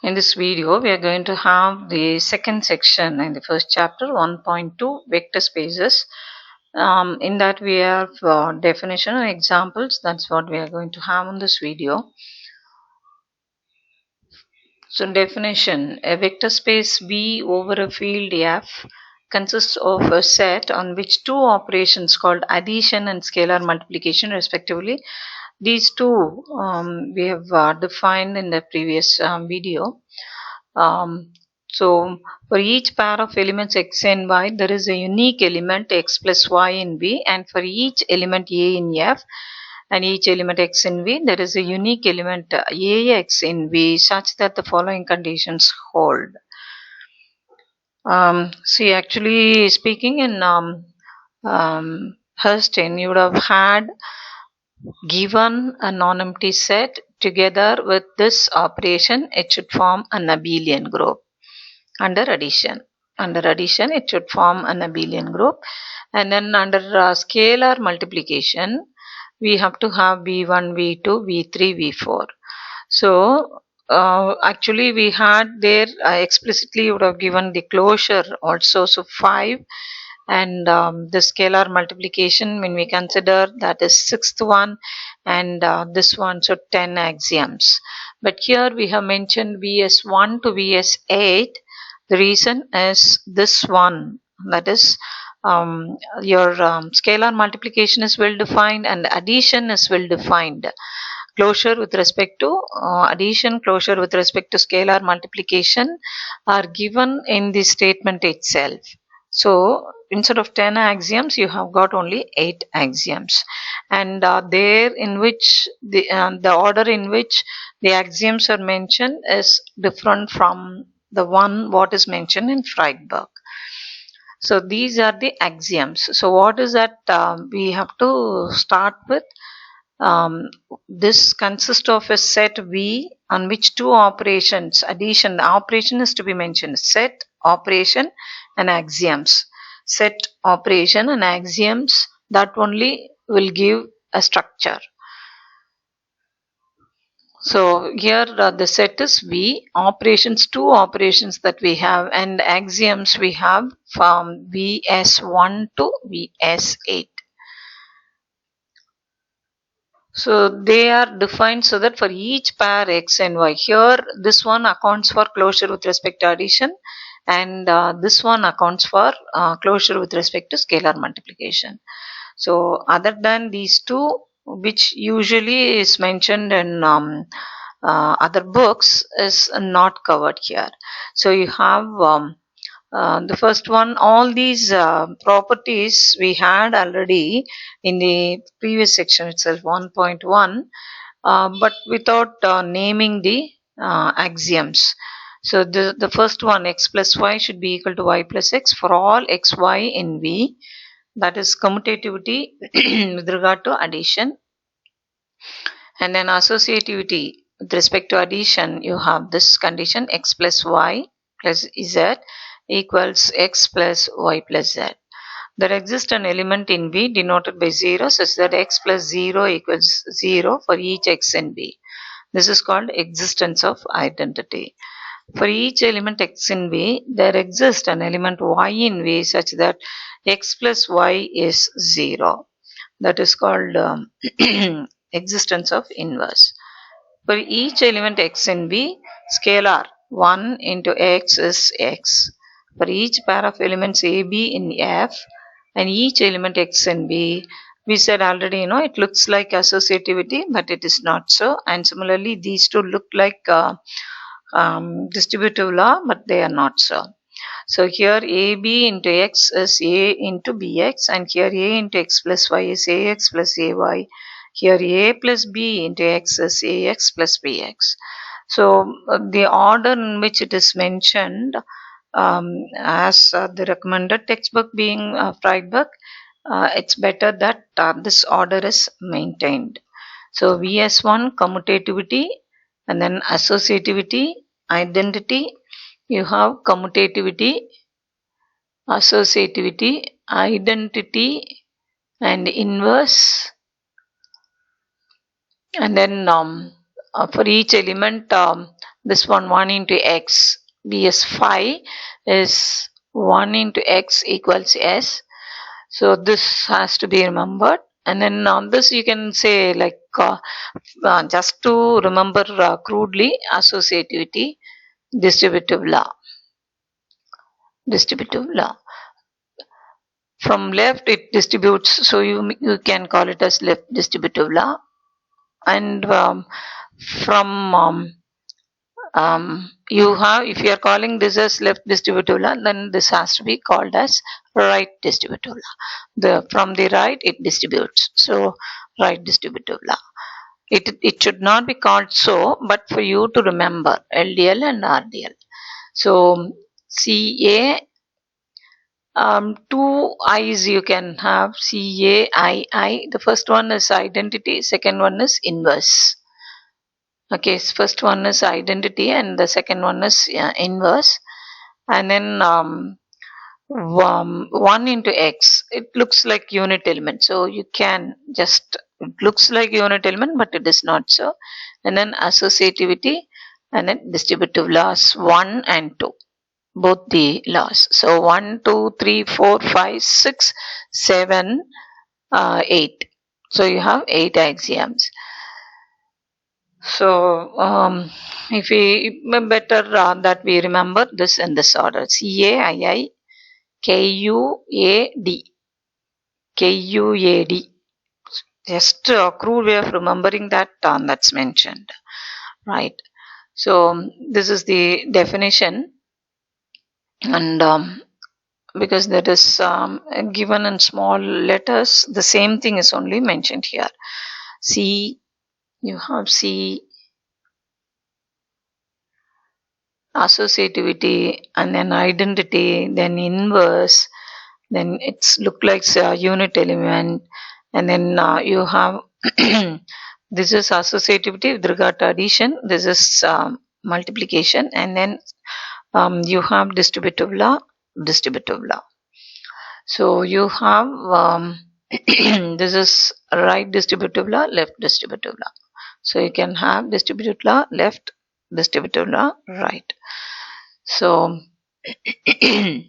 In this video, we are going to have the second section in the first chapter, 1.2 vector spaces. In that, we have definition and examples. That's what we are going to have in this video. So, definition: a vector space V over a field F consists of a set on which two operations called addition and scalar multiplication, respectively. These two we have defined in the previous video. So for each pair of elements x and y, there is a unique element x plus y in V, and for each element a in F and each element x in V, there is a unique element ax in V such that the following conditions hold. See, actually speaking in Hurston, you would have had given a non-empty set together with this operation, it should form an abelian group. Under addition, it should form an abelian group, and then under scalar multiplication, we have to have v1, v2, v3, v4. So actually we had there explicitly would have given the closure also, so 5, and the scalar multiplication, when we consider, that is sixth one, and this one, so 10 axioms. But here we have mentioned vs1 to vs8. The reason is this one, that is your scalar multiplication is well defined and addition is well defined. Closure with respect to addition, closure with respect to scalar multiplication are given in the statement itself. So instead of 10 axioms, you have got only 8 axioms, and there in which the order in which the axioms are mentioned is different from the one what is mentioned in Friedberg. So these are the axioms. So what is that? We have to start with this consists of a set V on which two operations, addition, the operation is to be mentioned, set, operation and axioms. Set, operation and axioms, that only will give a structure. So here the set is V, operations, two operations that we have, and axioms we have from Vs1 to Vs8. So they are defined so that for each pair x and y, here this one accounts for closure with respect to addition, and this one accounts for closure with respect to scalar multiplication. So other than these two, which usually is mentioned in other books, is not covered here. So you have the first one, all these properties we had already in the previous section itself, 1.1, but without naming the axioms. So the first one, x plus y should be equal to y plus x for all x, y in V. That is commutativity with regard to addition. And then associativity with respect to addition, you have this condition, x plus y plus z equals x plus y plus z. There exists an element in V denoted by 0 such that x plus 0 equals 0 for each x in V. This is called existence of identity. For each element x in V, there exists an element y in V such that x plus y is 0. That is called existence of inverse. For each element x in V, scalar 1 into x is x. For each pair of elements a, b in F and each element x in V, we said already, it looks like associativity, but it is not so. And similarly, these two look like distributive law, but they are not so. So here AB into x is A into BX, and here A into x plus y is AX plus AY. Here A plus B into x is AX plus BX. So the order in which it is mentioned, as the recommended textbook being Friedberg, it's better that this order is maintained. So VS1 commutativity, and then associativity, identity, you have commutativity, associativity, identity and inverse, and then for each element this one 1 into x, bs phi is 1 into x equals s. So this has to be remembered. And then on this you can say like just to remember crudely, associativity, distributive law. From left it distributes, so you can call it as left distributive law. And from you have, if you are calling this as left distributive law, then this has to be called as right distributive law. From the right it distributes, so right distributive law. It should not be called so, but for you to remember LDL and RDL. So CA, two I's you can have, CAII. The first one is identity, second one is inverse. Okay, first one is identity and the second one is inverse. And then 1 into x, it looks like unit element, so you can just, it looks like unit element but it is not so. And then associativity and then distributive laws 1 and 2, both the laws. So 1, 2, 3, 4, 5, 6, 7, 8. So you have 8 axioms. So if we better that we remember this in this order: CAII, KUAD. Just a crude way of remembering that that's mentioned, right? So this is the definition, and because that is given in small letters, the same thing is only mentioned here. C, you have C, associativity, and then identity, then inverse, then it's look like a unit element, and then you have this is associativity with regard to addition, this is multiplication, and then you have distributive law. So you have this is right distributive law, left distributive law. So you can have distributive law left, distributive law right. So the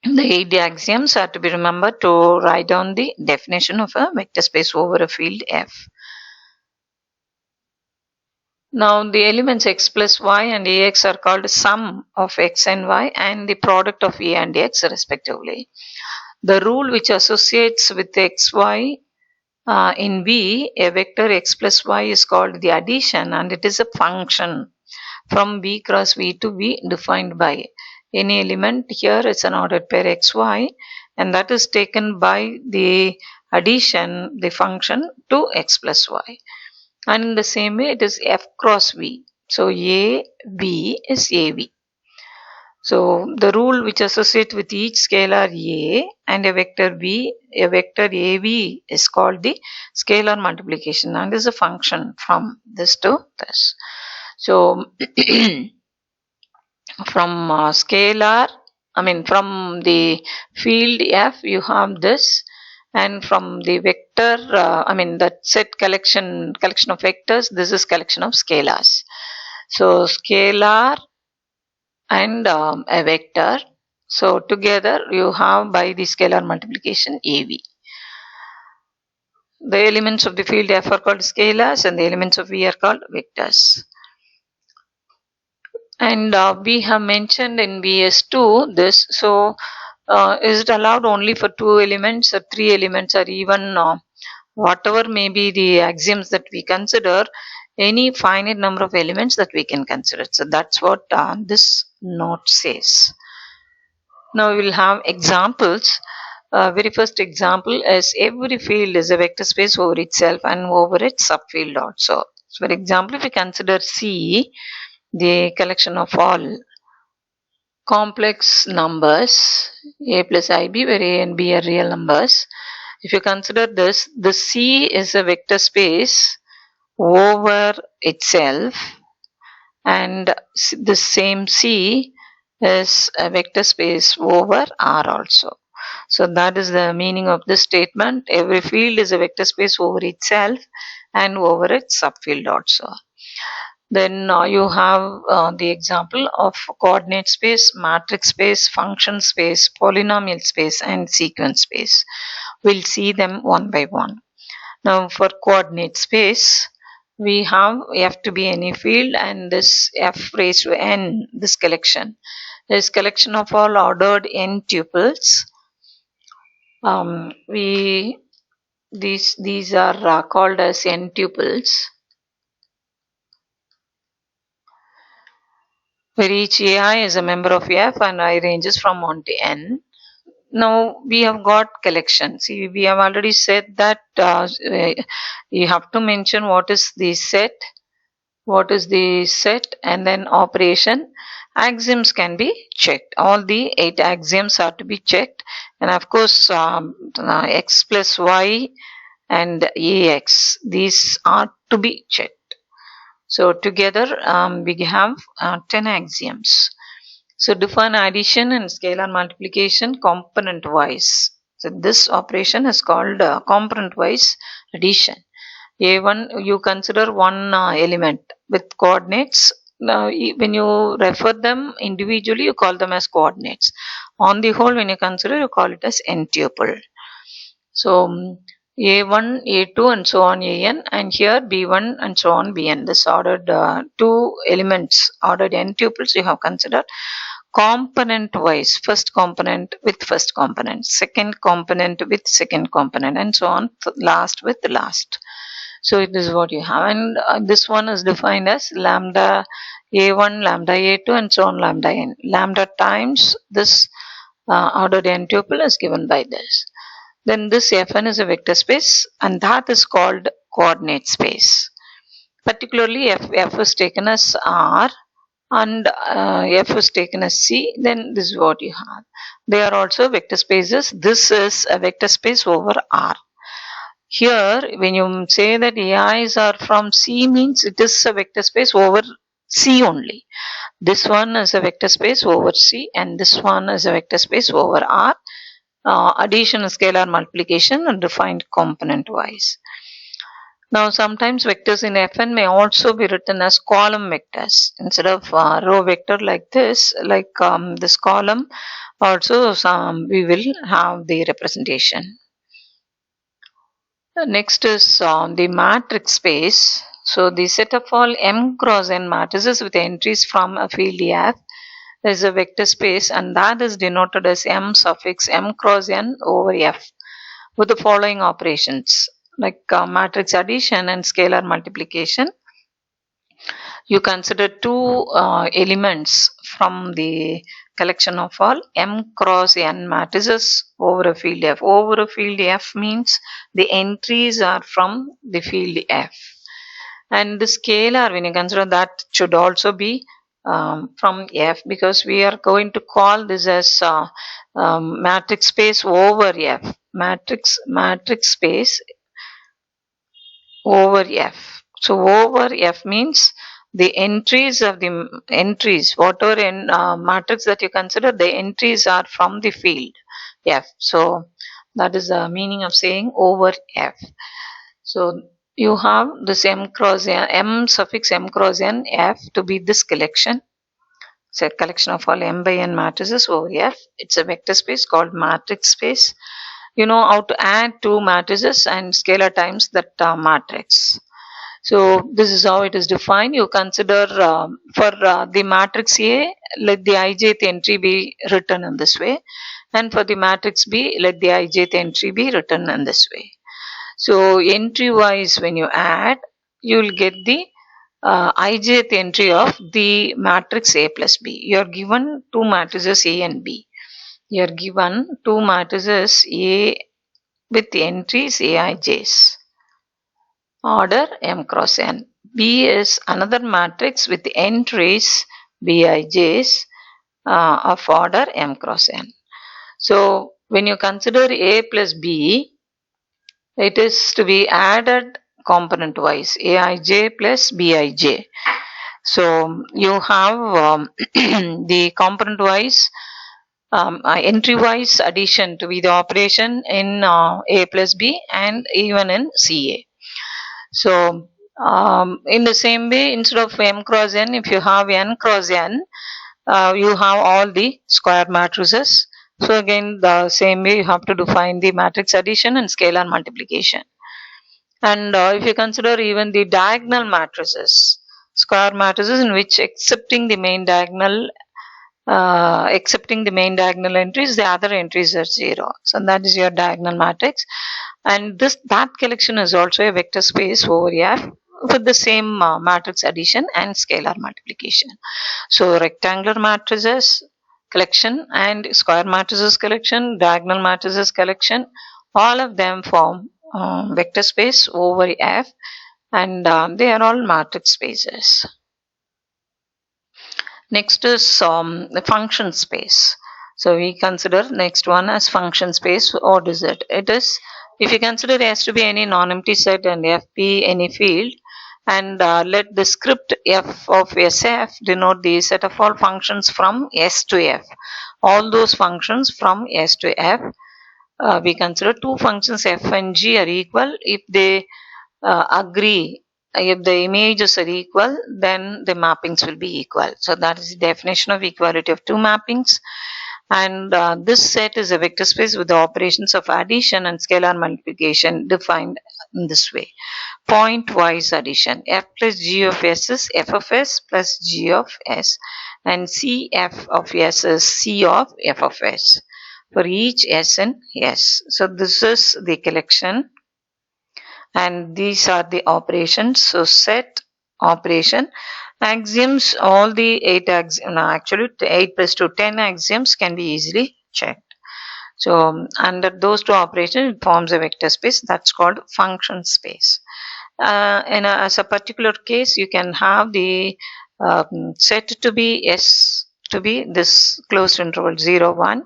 8 axioms are to be remembered to write down the definition of a vector space over a field F. Now the elements x plus y and ax are called sum of x and y and the product of a and x respectively. The rule which associates with xy in V, a vector x plus y is called the addition, and it is a function from V cross V to V defined by any element. Here it's an ordered pair xy, and that is taken by the addition, the function, to x plus y. And in the same way it is f cross V. So A V is AV. So the rule which associates with each scalar A and a vector V, a vector AV is called the scalar multiplication and is a function from this to this. So from scalar, from the field F you have this, and from the vector, that set collection of vectors, this is collection of scalars. So scalar and a vector, so together you have by the scalar multiplication AV. The elements of the field F are called scalars and the elements of V are called vectors. And we have mentioned in VS2 this, so is it allowed only for 2 elements or 3 elements, or even whatever may be the axioms that we consider, any finite number of elements that we can consider. So that's what this note says. Now we will have examples. Very first example is every field is a vector space over itself and over its subfield also. So for example, if we consider C, the collection of all complex numbers a plus ib, where a and b are real numbers. If you consider this, the C is a vector space over itself, and the same C is a vector space over R also. So that is the meaning of this statement. Every field is a vector space over itself and over its subfield also. Then you have the example of coordinate space, matrix space, function space, polynomial space, and sequence space. We'll see them one by one. Now for coordinate space, we have f to be any field, and this f raised to n, this collection. This collection of all ordered n tuples. These are called as n tuples, where each ai is a member of f and I ranges from 1 to n. Now we have got collection. See, we have already said that you have to mention what is the set, and then operation. Axioms can be checked. All the 8 axioms are to be checked, and of course x plus y and ax, these are to be checked. So together we have 10 axioms. So define addition and scalar multiplication component wise. So this operation is called component wise addition. A1, you consider one element with coordinates. When you refer them individually, you call them as coordinates. On the whole, when you consider, you call it as n tuple. So A1, A2 and so on an, and here B1 and so on Bn. This ordered 2 elements, ordered n tuples you have considered component wise. First component with first component, second component with second component, and so on, last with last. So this is what you have, and this one is defined as lambda a1, lambda a2 and so on lambda n. Lambda times this ordered n tuple is given by this. Then this Fn is a vector space, and that is called coordinate space. Particularly if F is taken as R and F is taken as C, then this is what you have. They are also vector spaces. This is a vector space over R. Here, when you say that AIs are from C, means it is a vector space over C only. This one is a vector space over C, and this one is a vector space over R. Addition, scalar multiplication, and defined component wise. Now, sometimes vectors in Fn may also be written as column vectors instead of row vector like this. Like this column, also we will have the representation. Next is the matrix space. So the set of all m cross n matrices with entries from a field F is a vector space, and that is denoted as m suffix m cross n over F with the following operations like matrix addition and scalar multiplication. You consider 2 elements from the collection of all m cross n matrices over a field F. Over a field F means the entries are from the field F. And the scalar, when you consider that, should also be from F, because we are going to call this as matrix space over F. Matrix space over F. So over F means the entries of the entries, whatever in matrix that you consider, the entries are from the field F. So that is the meaning of saying over F. So you have this m cross n, m suffix m cross n F to be this collection. It's a collection of all m by n matrices over F. It's a vector space called matrix space. You know how to add 2 matrices and scalar times that matrix. So this is how it is defined. You consider for the matrix A, let the ijth entry be written in this way, and for the matrix B, let the ijth entry be written in this way. So entry wise, when you add, you will get the ijth entry of the matrix A plus B. You are given 2 matrices A and B. You are given 2 matrices A with entries aij's. Order m cross n. B is another matrix with entries bij's of order m cross n. So when you consider A plus B, it is to be added component wise, aij plus bij. So you have the component wise entry wise addition to be the operation in A plus B and even in CA. So In the same way, instead of m cross n, if you have n cross n, you have all the square matrices. So again, the same way you have to define the matrix addition and scalar multiplication. And if you consider even the diagonal matrices, square matrices in which accepting the main diagonal entries, the other entries are 0. So that is your diagonal matrix. And that collection is also a vector space over F with the same matrix addition and scalar multiplication. So rectangular matrices collection and square matrices collection, diagonal matrices collection, all of them form vector space over F, and they are all matrix spaces. Next is the function space. So we consider next one as function space. What is it? It is, if you consider S to be any non-empty set and F be any field, and let the script F of SF denote the set of all functions from S to F. All those functions from S to F, we consider two functions F and G are equal if they agree. If the images are equal, then the mappings will be equal. So that is the definition of equality of two mappings. And this set is a vector space with the operations of addition and scalar multiplication defined in this way. Point-wise addition. F plus G of S is F of S plus G of S. And CF of S is C of F of S. For each S and S. So this is the collection. And these are the operations. So set, operation, axioms, all the 8 axioms, actually 8 plus 2, 10 axioms can be easily checked. So under those two operations, it forms a vector space that's called function space. As a particular case, you can have the set to be S to be this closed interval 0, 1,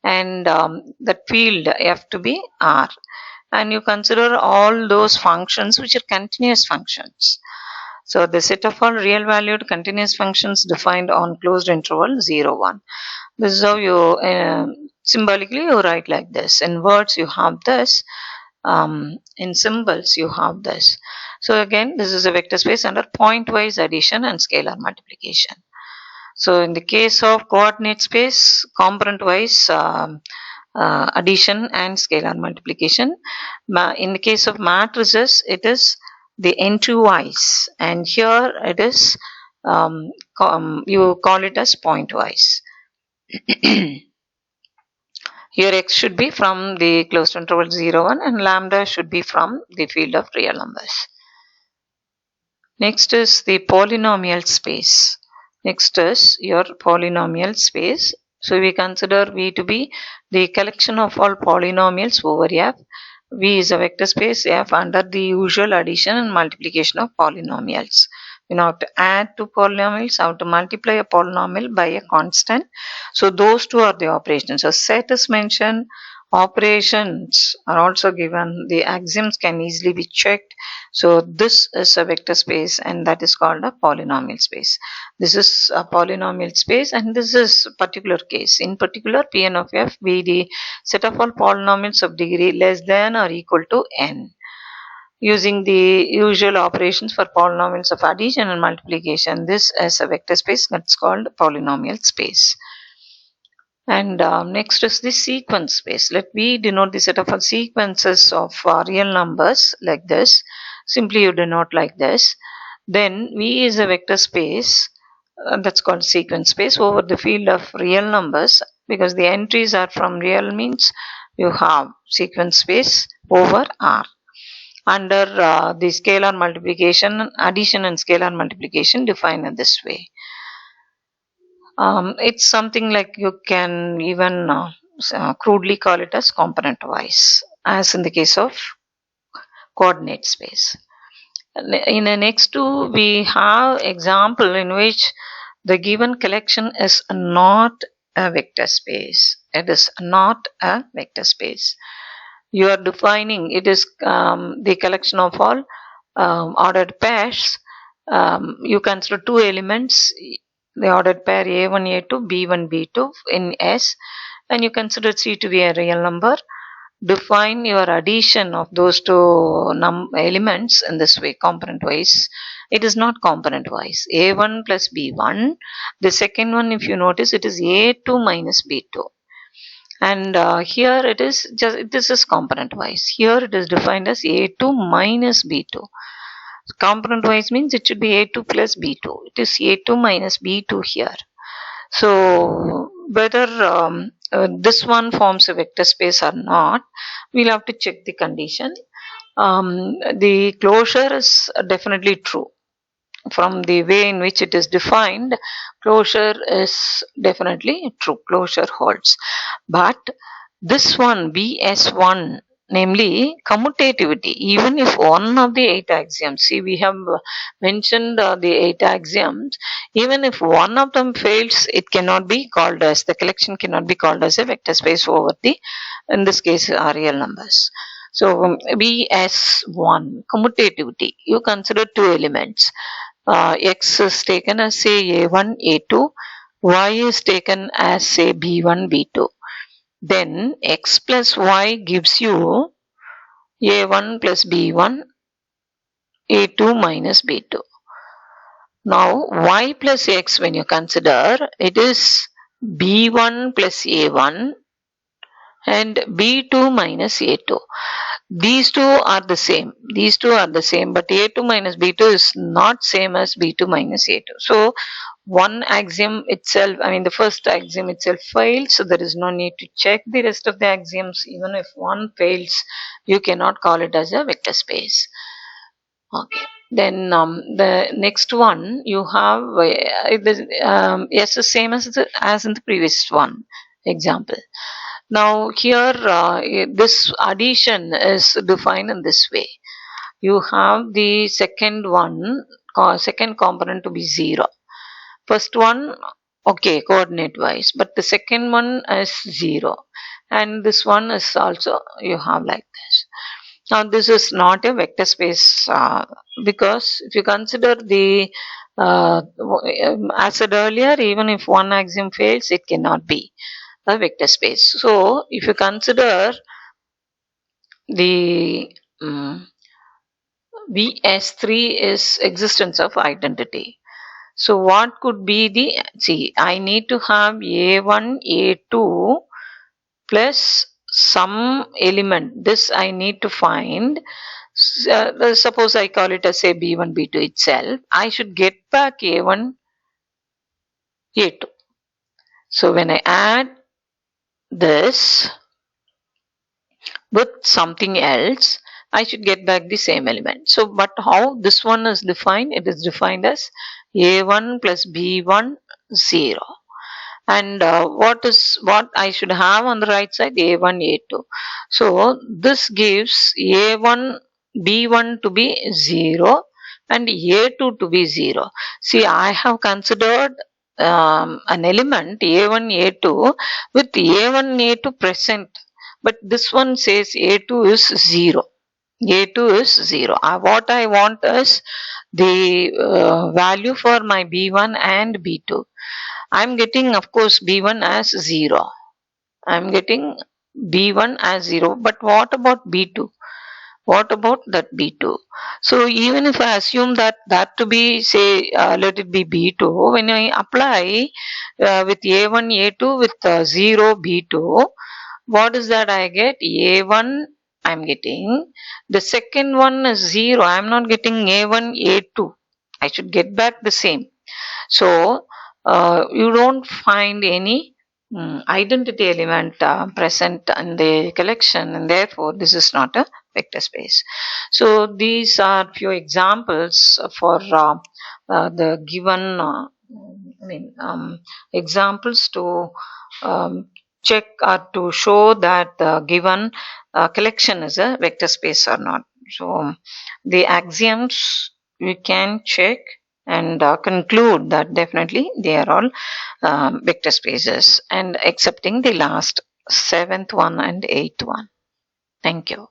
and that field F to be R. And you consider all those functions which are continuous functions. So the set of all real valued continuous functions defined on closed interval 0, 1. This is how you symbolically you write like this. In words you have this, in symbols you have this. So again, this is a vector space under point-wise addition and scalar multiplication. So in the case of coordinate space, component-wise addition and scalar multiplication. In the case of matrices, it is the entry-wise, and here it is you call it as point-wise. Here x should be from the closed interval 0, 1, and lambda should be from the field of real numbers. Next is the polynomial space. Next is your polynomial space. So we consider V to be the collection of all polynomials over F. V is a vector space F under the usual addition and multiplication of polynomials. We now have to add two polynomials, how to multiply a polynomial by a constant. So those two are the operations. So set is mentioned, operations are also given, the axioms can easily be checked. So this is a vector space and that is called a polynomial space. This is a polynomial space and this is a particular case. In particular, Pn of F be the set of all polynomials of degree less than or equal to n. Using the usual operations for polynomials of addition and multiplication, this is a vector space that's called polynomial space. And next is the sequence space. Let V denote the set of all sequences of real numbers like this. Simply you denote like this. Then V is a vector space that's called sequence space over the field of real numbers, because the entries are from real means you have sequence space over R. Under the scalar multiplication, addition and scalar multiplication defined in this way. It's something like you can even crudely call it as component wise, as in the case of coordinate space. In the next two, we have example in which the given collection is not a vector space. It is not a vector space. You are defining it is the collection of all ordered pairs. You consider two elements, the ordered pair A1, A2, B1, B2 in S, and you consider C to be a real number, define your addition of those two elements in this way, component wise. It is not component wise. A1 plus B1. The second one, if you notice, it is A2 minus B2. And here it is just, this is component wise. Here it is defined as A2 minus B2. Component wise means it should be A2 plus B2. It is A2 minus B2 here. So whether this one forms a vector space or not, we'll have to check the condition. The closure is definitely true. From the way in which it is defined, closure is definitely true. Closure holds. But this one, BS1, namely commutativity, even if one of the 8 axioms, see we have mentioned the 8 axioms, even if one of them fails, it cannot be called as, the collection cannot be called as a vector space over the, in this case, real numbers. So BS1, commutativity, you consider 2 elements. X is taken as say A1, A2, Y is taken as say B1, B2. Then X plus Y gives you A1 plus B1, A2 minus B2. Now Y plus X, when you consider, it is B1 plus A1 and B2 minus A2. These two are the same. These two are the same, but A2 minus B2 is not same as B2 minus A2. So one axiom itself, I mean the first axiom itself fails, so there is no need to check the rest of the axioms. Even if one fails, you cannot call it as a vector space. Okay. Then the next one you have yes, the same as in the previous one example. Now here this addition is defined in this way. You have the second one, second component to be 0. First one, okay, coordinate wise, but the second one is 0. And this one is also, you have like this. Now this is not a vector space because if you consider the, as said earlier, even if one axiom fails, it cannot be a vector space. So if you consider the VS3 is existence of identity. So what could be the, see, I need to have A1, A2 plus some element. This I need to find. Suppose I call it as say B1, B2 itself. I should get back A1, A2. So when I add this with something else, I should get back the same element. So, but how this one is defined? It is defined as A1 plus B1, 0. And what I should have on the right side? A1, A2. So this gives A1, B1 to be 0 and A2 to be 0. See, I have considered an element A1, A2 with A1, A2 present, but this one says A2 is 0. A2 is 0. What I want is the value for my B1 and B2. I'm getting, of course, B1 as 0. I'm getting B1 as 0. But what about B2? What about that B2? So even if I assume that to be, say, let it be B2, when I apply with A1, A2 with 0, B2, what is that I get? A1 I'm getting. The second one is 0. I'm not getting A1, A2. I should get back the same. So you don't find any identity element present in the collection, and therefore this is not a vector space. So these are few examples for the given examples to check or to show that the given collection is a vector space or not. So the axioms we can check and conclude that definitely they are all vector spaces, and excepting the last 7th one and 8th one. Thank you.